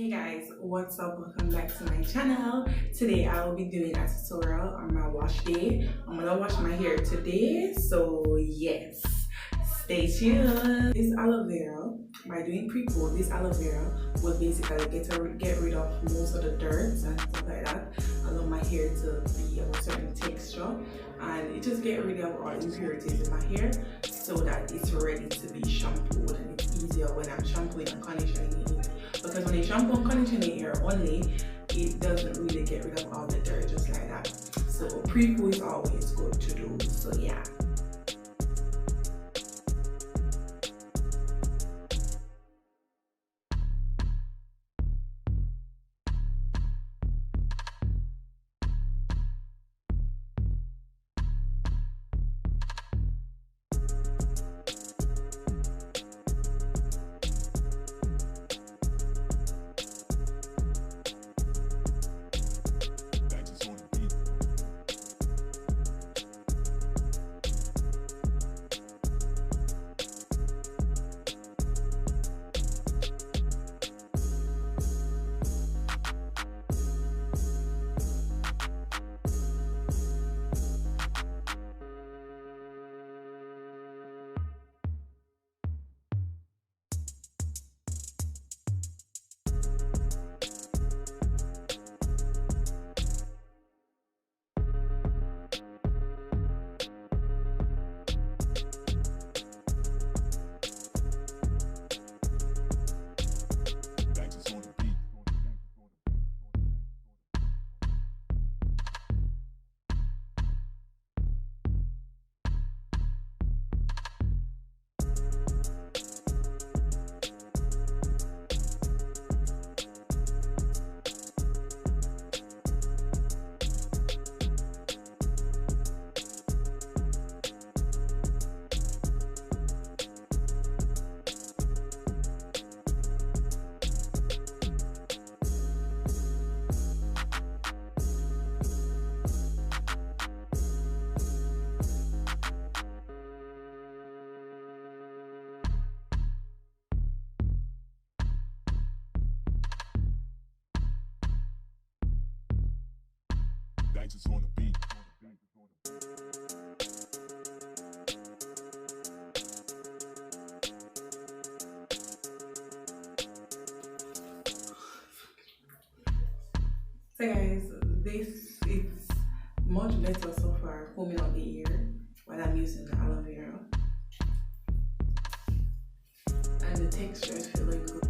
Hey guys, what's up? Welcome back to my channel. Today I will be doing a tutorial on my wash day. I'm gonna wash my hair today, so yes, stay tuned. This aloe vera, by doing pre-poo, this aloe vera will basically get rid of most of the dirt and stuff like that. Allow my hair to be of a certain texture, and it just get rid of all impurities in my hair so that it's ready to be shampooed, and it's easier when I'm shampooing and conditioning it. Because when you shampoo and condition your hair only, it doesn't really get rid of all the dirt just like that. So pre-poo is always good to do. So yeah. Just on the beat. So guys, this is much better so far, combing out the ear when I'm using the aloe vera, and the texture is feeling good.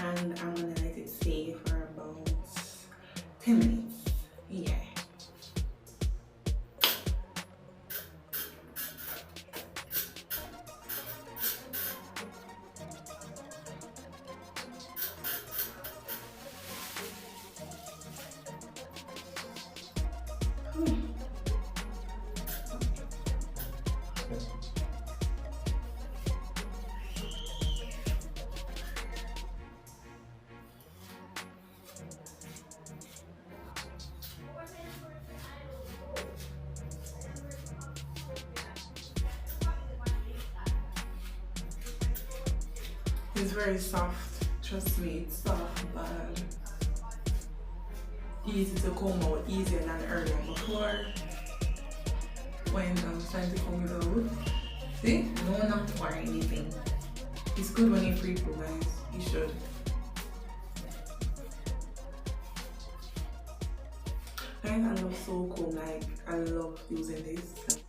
And I'm gonna let it stay for about 10 minutes. Yeah. It's very soft, trust me, it's soft but easy to comb out, easier than earlier before when I was trying to comb it out. See? No knot or anything. It's good when you pre-poo, guys. You should. Guys, I love so comb, like I love using this.